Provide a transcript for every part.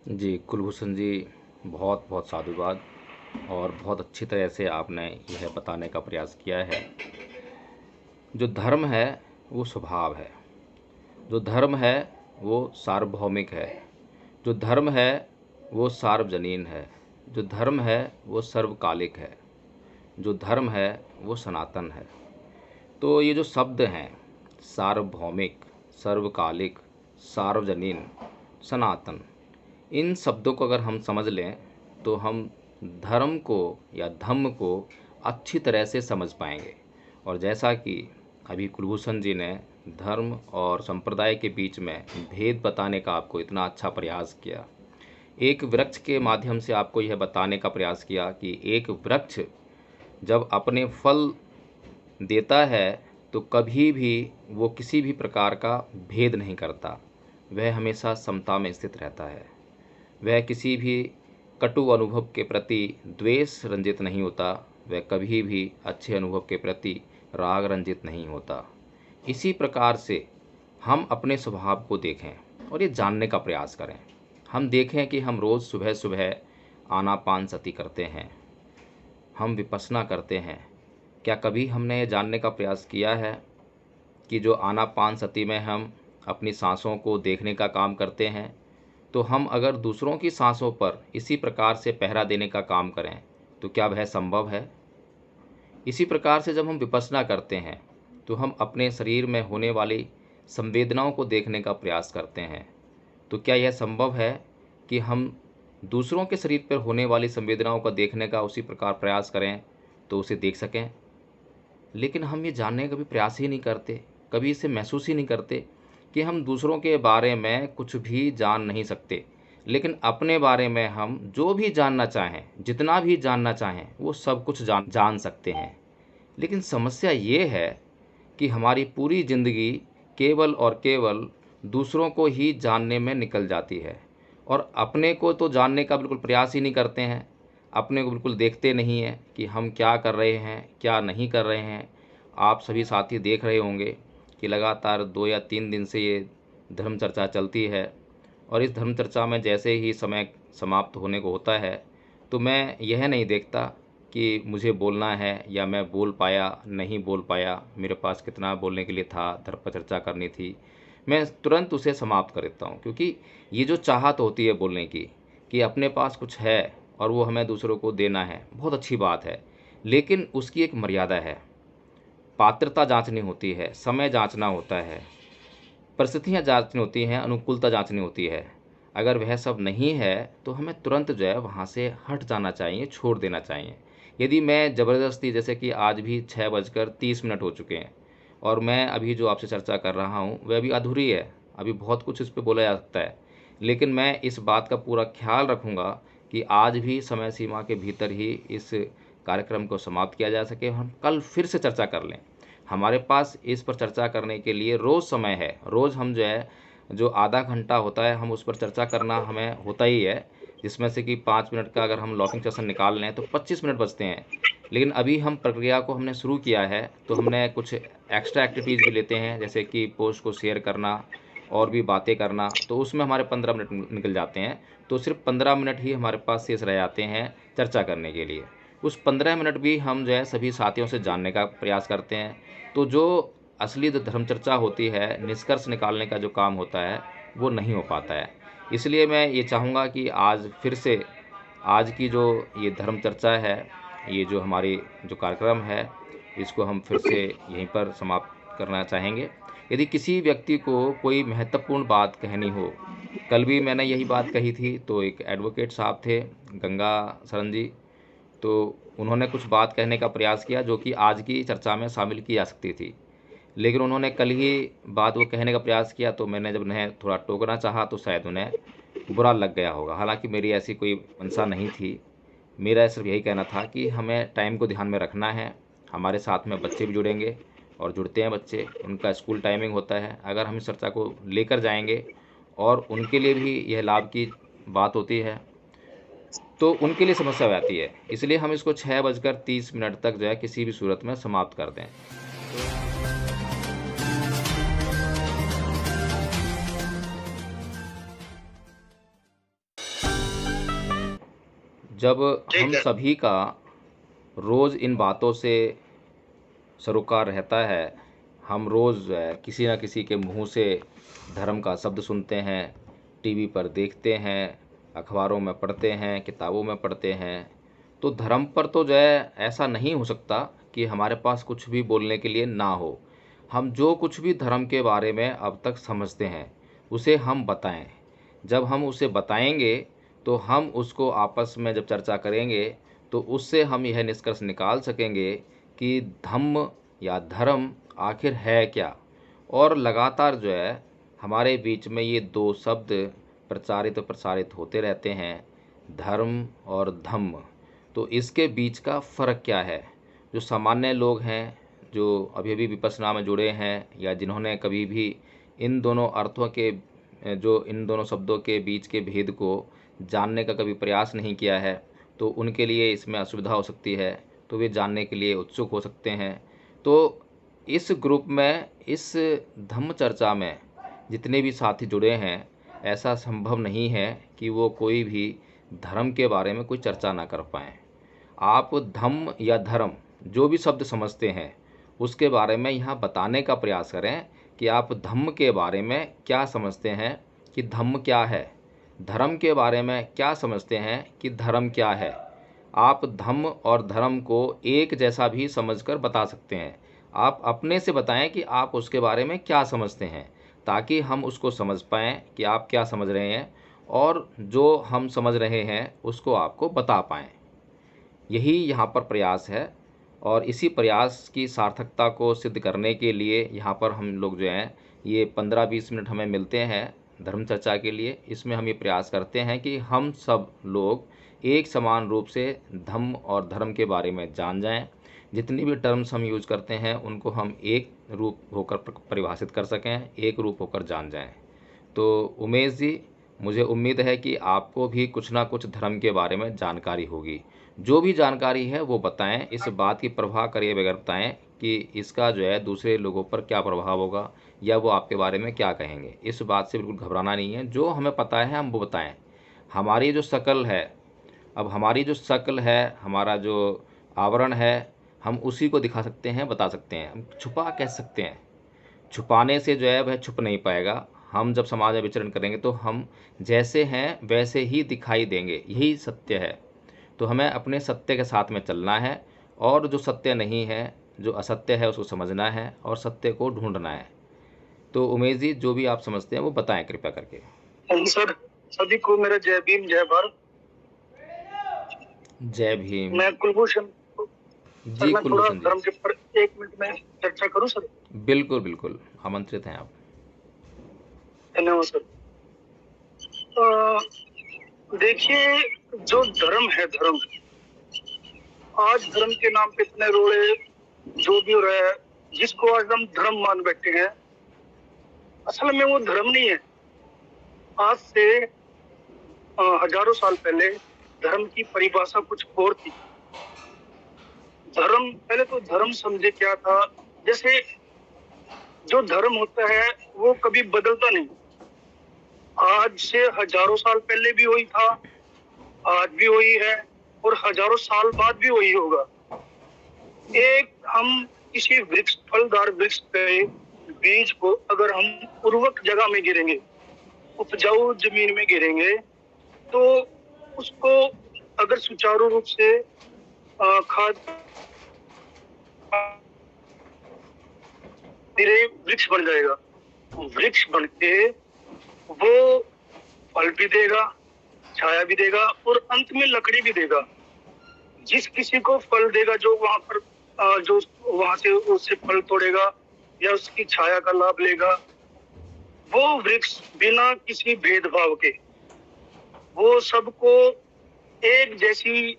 जी, कुलभूषण जी, बहुत बहुत साधुवाद। और बहुत अच्छी तरह से आपने यह बताने का प्रयास किया है। जो धर्म है वो स्वभाव है, जो धर्म है वो सार्वभौमिक है, जो धर्म है वो सार्वजनीन है, जो धर्म है वो सर्वकालिक है, जो धर्म है वो सनातन है। तो ये जो शब्द हैं, सार्वभौमिक, सर्वकालिक, सार्वजनीन, सनातन, इन शब्दों को अगर हम समझ लें तो हम धर्म को या धम्म को अच्छी तरह से समझ पाएंगे। और जैसा कि अभी कुलभूषण जी ने धर्म और संप्रदाय के बीच में भेद बताने का आपको इतना अच्छा प्रयास किया, एक वृक्ष के माध्यम से आपको यह बताने का प्रयास किया कि एक वृक्ष जब अपने फल देता है तो कभी भी वो किसी भी प्रकार का भेद नहीं करता, वह हमेशा समता में स्थित रहता है। वह किसी भी कटु अनुभव के प्रति द्वेष रंजित नहीं होता, वह कभी भी अच्छे अनुभव के प्रति राग रंजित नहीं होता। इसी प्रकार से हम अपने स्वभाव को देखें और ये जानने का प्रयास करें। हम देखें कि हम रोज़ सुबह सुबह आनापान सती करते हैं, हम विपश्यना करते हैं। क्या कभी हमने ये जानने का प्रयास किया है कि जो आनापान सती में हम अपनी सांसों को देखने का काम करते हैं, तो हम अगर दूसरों की सांसों पर इसी प्रकार से पहरा देने का काम करें तो क्या वह संभव है? इसी प्रकार से जब हम विपश्यना करते हैं तो हम अपने शरीर में होने वाली संवेदनाओं को देखने का प्रयास करते हैं, तो क्या यह संभव है कि हम दूसरों के शरीर पर होने वाली संवेदनाओं को देखने का उसी प्रकार प्रयास करें तो उसे देख सकें? लेकिन हम ये जानने का भी प्रयास ही नहीं करते, कभी इसे महसूस ही नहीं करते कि हम दूसरों के बारे में कुछ भी जान नहीं सकते, लेकिन अपने बारे में हम जो भी जानना चाहें, जितना भी जानना चाहें, वो सब कुछ जान जान सकते हैं। लेकिन समस्या ये है कि हमारी पूरी ज़िंदगी केवल और केवल दूसरों को ही जानने में निकल जाती है और अपने को तो जानने का बिल्कुल प्रयास ही नहीं करते हैं। अपने को बिल्कुल देखते नहीं हैं कि हम क्या कर रहे हैं, क्या नहीं कर रहे हैं। आप सभी साथी देख रहे होंगे कि लगातार 2 या 3 दिन से ये धर्म चर्चा चलती है, और इस धर्म चर्चा में जैसे ही समय समाप्त होने को होता है तो मैं यह नहीं देखता कि मुझे बोलना है या मैं बोल पाया नहीं बोल पाया, मेरे पास कितना बोलने के लिए था, धर्म पर चर्चा करनी थी, मैं तुरंत उसे समाप्त कर देता हूँ। क्योंकि ये जो चाहत होती है बोलने की कि अपने पास कुछ है और वो हमें दूसरों को देना है, बहुत अच्छी बात है, लेकिन उसकी एक मर्यादा है। पात्रता जांचनी होती है, समय जांचना होता है, परिस्थितियाँ जांचनी होती हैं, अनुकूलता जांचनी होती है। अगर वह सब नहीं है तो हमें तुरंत जो है वहाँ से हट जाना चाहिए, छोड़ देना चाहिए। यदि मैं ज़बरदस्ती, जैसे कि आज भी 6:30 हो चुके हैं और मैं अभी जो आपसे चर्चा कर रहा हूँ वह अभी अधूरी है, अभी बहुत कुछ इस पे बोला जा सकता है, लेकिन मैं इस बात का पूरा ख्याल रखूँगा कि आज भी समय सीमा के भीतर ही इस कार्यक्रम को समाप्त किया जा सके, हम कल फिर से चर्चा कर लें। हमारे पास इस पर चर्चा करने के लिए रोज़ समय है, रोज़ हम जो है जो आधा घंटा होता है हम उस पर चर्चा करना हमें होता ही है, जिसमें से कि 5 मिनट का अगर हम लॉकिंग सेशन निकाल लें तो 25 मिनट बचते हैं। लेकिन अभी हम प्रक्रिया को हमने शुरू किया है तो हमने कुछ एक्स्ट्रा एक्टिविटीज़ भी लेते हैं, जैसे कि पोस्ट को शेयर करना और भी बातें करना, तो उसमें हमारे 15 मिनट निकल जाते हैं। तो सिर्फ 15 मिनट ही हमारे पास शेष रह जाते हैं चर्चा करने के लिए। उस 15 मिनट भी हम जो है सभी साथियों से जानने का प्रयास करते हैं। तो जो असली जो धर्म चर्चा होती है, निष्कर्ष निकालने का जो काम होता है, वो नहीं हो पाता है। इसलिए मैं ये चाहूँगा कि आज फिर से आज की जो ये धर्म चर्चा है, ये जो हमारी जो कार्यक्रम है, इसको हम फिर से यहीं पर समाप्त करना चाहेंगे। यदि किसी व्यक्ति को कोई महत्वपूर्ण बात कहनी हो, कल भी मैंने यही बात कही थी, तो एक एडवोकेट साहब थे, गंगा शरण जी, तो उन्होंने कुछ बात कहने का प्रयास किया जो कि आज की चर्चा में शामिल की जा सकती थी, लेकिन उन्होंने कल ही बात वो कहने का प्रयास किया, तो मैंने जब उन्हें थोड़ा टोकना चाहा तो शायद उन्हें बुरा लग गया होगा। हालांकि मेरी ऐसी कोई मंशा नहीं थी, मेरा सिर्फ यही कहना था कि हमें टाइम को ध्यान में रखना है। हमारे साथ में बच्चे भी जुड़ेंगे और जुड़ते हैं बच्चे, उनका स्कूल टाइमिंग होता है, अगर हम इस चर्चा को लेकर जाएंगे और उनके लिए भी यह लाभ की बात होती है तो उनके लिए समस्या हो जाती है। इसलिए हम इसको 6:30 तक जो है किसी भी सूरत में समाप्त कर दें। जब ठीक हम है। सभी का रोज़ इन बातों से सरोकार रहता है, हम रोज़ किसी न किसी के मुंह से धर्म का शब्द सुनते हैं, टीवी पर देखते हैं, अखबारों में पढ़ते हैं, किताबों में पढ़ते हैं, तो धर्म पर तो जो है ऐसा नहीं हो सकता कि हमारे पास कुछ भी बोलने के लिए ना हो। हम जो कुछ भी धर्म के बारे में अब तक समझते हैं उसे हम बताएं। जब हम उसे बताएंगे तो हम उसको आपस में जब चर्चा करेंगे तो उससे हम यह निष्कर्ष निकाल सकेंगे कि धम्म या धर्म आखिर है क्या। और लगातार जो है हमारे बीच में ये दो शब्द प्रचारित प्रसारित होते रहते हैं, धर्म और धम्म। तो इसके बीच का फ़र्क क्या है? जो सामान्य लोग हैं, जो अभी अभी विपश्यना में जुड़े हैं या जिन्होंने कभी भी इन दोनों अर्थों के जो इन दोनों शब्दों के बीच के भेद को जानने का कभी प्रयास नहीं किया है, तो उनके लिए इसमें असुविधा हो सकती है, तो वे जानने के लिए उत्सुक हो सकते हैं। तो इस ग्रुप में, इस धम्म चर्चा में जितने भी साथी जुड़े हैं, ऐसा संभव नहीं है कि वो कोई भी धर्म के बारे में कोई चर्चा ना कर पाएँ। आप धम्म या धर्म जो भी शब्द समझते हैं उसके बारे में यहाँ बताने का प्रयास करें कि आप धम्म के बारे में क्या समझते हैं कि धम्म क्या है, धर्म के बारे में क्या समझते हैं कि धर्म क्या है। आप धम्म और धर्म को एक जैसा भी समझकर बता सकते हैं। आप अपने से बताएं कि आप उसके बारे में क्या समझते हैं, ताकि हम उसको समझ पाएं कि आप क्या समझ रहे हैं और जो हम समझ रहे हैं उसको आपको बता पाएं। यही यहाँ पर प्रयास है और इसी प्रयास की सार्थकता को सिद्ध करने के लिए यहाँ पर हम लोग जो हैं ये 15-20 मिनट हमें मिलते हैं धर्म चर्चा के लिए। इसमें हम ये प्रयास करते हैं कि हम सब लोग एक समान रूप से धम्म और धर्म के बारे में जान जाएं। जितनी भी टर्म्स हम यूज करते हैं उनको हम एक रूप होकर परिभाषित कर सकें, एक रूप होकर जान जाएं। तो उमेश जी, मुझे उम्मीद है कि आपको भी कुछ ना कुछ धर्म के बारे में जानकारी होगी। जो भी जानकारी है वो बताएं, इस बात की परवाह करिए बगैर बताएं कि इसका जो है दूसरे लोगों पर क्या प्रभाव होगा या वो आपके बारे में क्या कहेंगे। इस बात से बिल्कुल घबराना नहीं है, जो हमें पता है हम वो बताएं। हमारी जो शक्ल है, अब हमारी जो शक्ल है, हमारा जो आवरण है, हम उसी को दिखा सकते हैं, बता सकते हैं। हम छुपा कह सकते हैं, छुपाने से जो है वह छुप नहीं पाएगा। हम जब समाज में विचरण करेंगे तो हम जैसे हैं वैसे ही दिखाई देंगे, यही सत्य है। तो हमें अपने सत्य के साथ में चलना है और जो सत्य नहीं है, जो असत्य है, उसको समझना है और सत्य को ढूंढना है। तो उमेश जी, जो भी आप समझते हैं वो बताएं कृपया करके। सर, सभी को मेरा जय भीम, जय भारत। जय भीम। मैं कुलभूषण। सर, जी मैं थोड़ा कुलभूषण जी। धर्म के ऊपर 1 मिनट में चर्चा करूं सर? बिल्कुल बिल्कुल, आमंत्रित हैं आप। धन्यवाद सर। देखिए, जो धर्म है, धर्म आज धर्म के नाम पे इतने रोड़े जो भी हो रहा है, जिसको आज हम धर्म मान बैठे हैं, असल में वो धर्म नहीं है। आज से हजारों साल पहले धर्म की परिभाषा कुछ और थी। धर्म, पहले तो धर्म समझे क्या था। जैसे जो धर्म होता है वो कभी बदलता नहीं। आज से हजारों साल पहले भी वही था, आज भी वही है और हजारों साल बाद भी वही होगा। एक हम किसी वृक्ष, फलदार वृक्ष पे बीज को अगर हम उर्वरक जगह में गिरेंगे, उपजाऊ जमीन में गिरेंगे, तो उसको अगर सुचारू रूप से खाद धीरे वृक्ष बन जाएगा। वृक्ष बन के वो फल भी देगा, छाया भी देगा और अंत में लकड़ी भी देगा। जिस किसी को फल देगा, जो वहां पर जो वहां से उससे फल तोड़ेगा या उसकी छाया का लाभ लेगा, वो वृक्ष बिना किसी भेदभाव के वो सबको एक जैसी,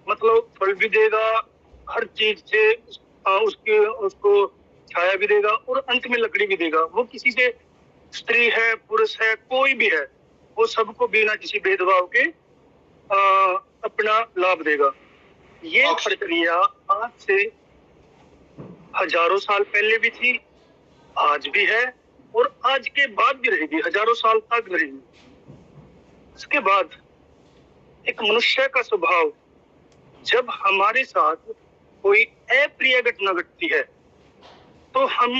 मतलब फल भी देगा, हर चीज से उसके उसको छाया भी देगा और अंत में लकड़ी भी देगा। वो किसी से, स्त्री है, पुरुष है, कोई भी है, वो सबको बिना किसी भेदभाव के अपना लाभ देगा। ये प्रक्रिया आज से हजारों साल पहले भी थी, आज भी है और आज के बाद भी रहेगी, हजारों साल तक रहेगी। इसके बाद एक मनुष्य का स्वभाव, जब हमारे साथ कोई अप्रिय घटना घटती है तो हम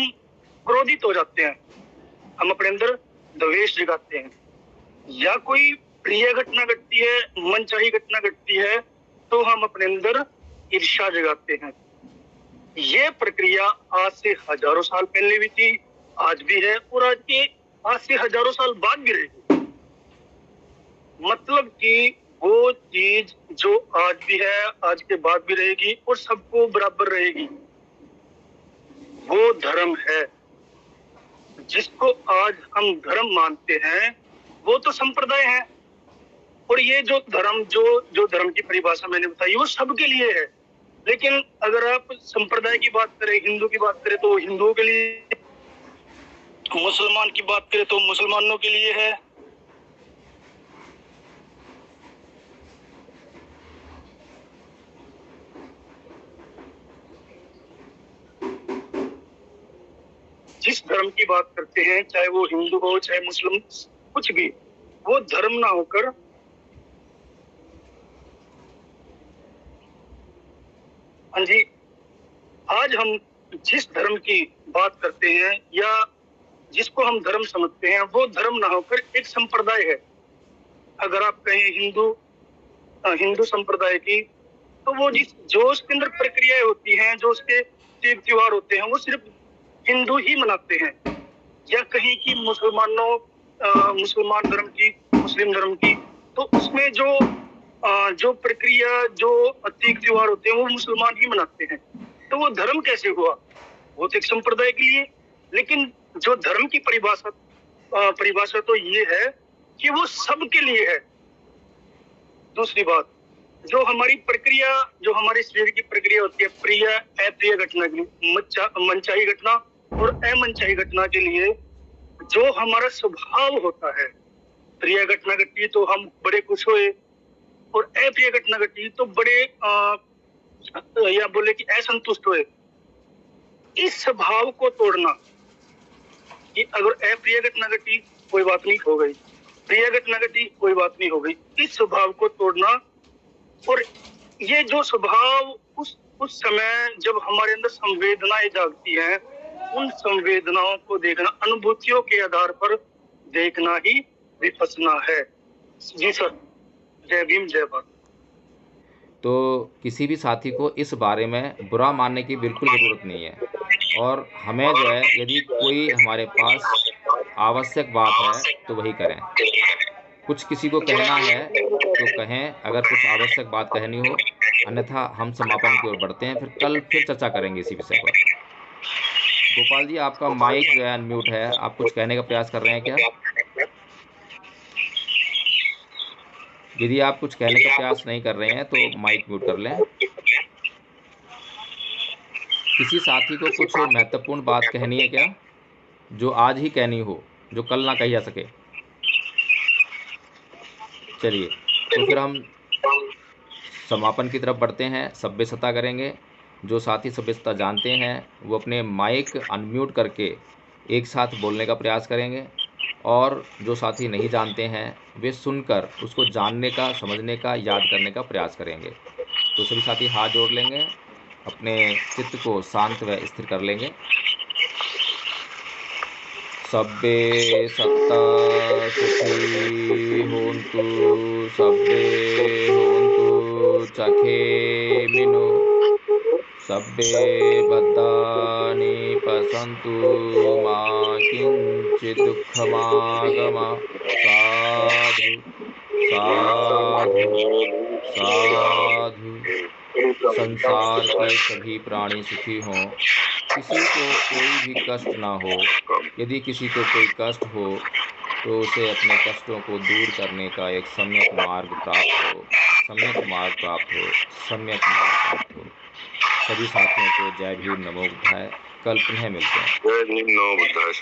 क्रोधित हो जाते हैं, हम अपने अंदर द्वेष जगाते हैं। या कोई प्रिय घटना घटती है, मनचाही घटना घटती है तो हम अपने अंदर ईर्ष्या जगाते हैं। ये प्रक्रिया आज से हजारों साल पहले भी थी, आज भी है और आज से हजारों साल बाद भी रहेगी। मतलब कि वो चीज जो आज भी है, आज के बाद भी रहेगी और सबको बराबर रहेगी, वो धर्म है। जिसको आज हम धर्म मानते हैं वो तो संप्रदाय है, और ये जो धर्म की परिभाषा मैंने बताई वो सबके लिए है। लेकिन अगर आप संप्रदाय की बात करें, हिंदू की बात करें तो हिंदुओं के लिए, मुसलमान की बात करें तो मुसलमानों के लिए है। जिस धर्म की बात करते हैं, चाहे वो हिंदू हो चाहे मुस्लिम, कुछ भी, वो धर्म ना होकर हाँ जी, आज हम जिस धर्म की बात करते हैं या जिसको हम धर्म समझते हैं वो धर्म ना होकर एक संप्रदाय है। अगर आप कहें हिंदू संप्रदाय की, तो वो जो उसके अंदर प्रक्रियाएं होती हैं, जो उसके त्योहार होते हैं, वो सिर्फ हिंदू ही मनाते हैं। या कहीं की मुसलमान धर्म की, मुस्लिम धर्म की, तो उसमें जो प्रक्रिया, जो त्योहार होते हैं वो मुसलमान ही मनाते हैं। तो वो धर्म कैसे हुआ? वो तो एक संप्रदाय के लिए। लेकिन जो धर्म की परिभाषा तो ये है कि वो सबके लिए है। दूसरी बात, जो हमारे शरीर की प्रक्रिया होती है, प्रिय अप्रिय घटना के लिए, मनचाही घटना और अमनचाही घटना के लिए जो हमारा स्वभाव होता है, प्रिय घटना घटी तो हम बड़े खुश हुए और अप्रिय घटना घटी तो बड़े या बोले कि असंतुष्ट हुए। इस स्वभाव को तोड़ना कि अगर अप्रिय घटना घटी कोई बात नहीं, हो गई, प्रिय घटना घटी कोई बात नहीं, हो गई, इस स्वभाव को तोड़ना। और ये जो स्वभाव उस समय जब हमारे अंदर संवेदनाएं जागती हैं, उन संवेदनाओं को देखना, अनुभूतियों के आधार पर देखना ही विपश्यना है। जी सर, जय भीम, जय भारत। तो किसी भी साथी को इस बारे में बुरा मानने की बिल्कुल ज़रूरत नहीं है, और हमें जो है यदि कोई हमारे पास आवश्यक बात है तो वही करें। कुछ किसी को कहना है तो कहें, अगर कुछ आवश्यक बात कहनी हो, अन्यथा हम समापन की ओर बढ़ते हैं। कल फिर चर्चा करेंगे इसी विषय पर। गोपाल जी, आपका माइक जो है अनम्यूट है, आप कुछ कहने का प्रयास कर रहे हैं क्या? यदि आप कुछ कहने का प्रयास नहीं कर रहे हैं तो माइक म्यूट कर लें। किसी साथी को कुछ महत्वपूर्ण बात कहनी है क्या, जो आज ही कहनी हो, जो कल ना कही जा सके? चलिए, तो फिर हम समापन की तरफ बढ़ते हैं, सभ्यता करेंगे। जो साथी सभ्यता जानते हैं वो अपने माइक अनम्यूट करके एक साथ बोलने का प्रयास करेंगे, और जो साथी नहीं जानते हैं वे सुनकर उसको जानने का, समझने का, याद करने का प्रयास करेंगे। तो सभी साथी हाथ जोड़ लेंगे, अपने चित्त को शांत व स्थिर कर लेंगे। सब्बे सत्ता सुखी होन्तु, सब्बे होन्तु चखेमिनो, सब्बे भद्राणि पश्यन्तु मा किञ्चित् दुःखमागमः। साधु साधु साधु। संसार के सभी प्राणी सुखी हों, किसी को कोई भी कष्ट ना हो। यदि किसी को कोई कष्ट हो तो उसे अपने कष्टों को दूर करने का एक सम्यक मार्ग प्राप्त हो, सम्यक मार्ग प्राप्त हो, सम्यक मार्ग प्राप्त हो। सभी साथियों को जय भीम, नमो बुद्धाय। कल पुनः मिलते हैं। जय भीम, नमो बुद्धाय।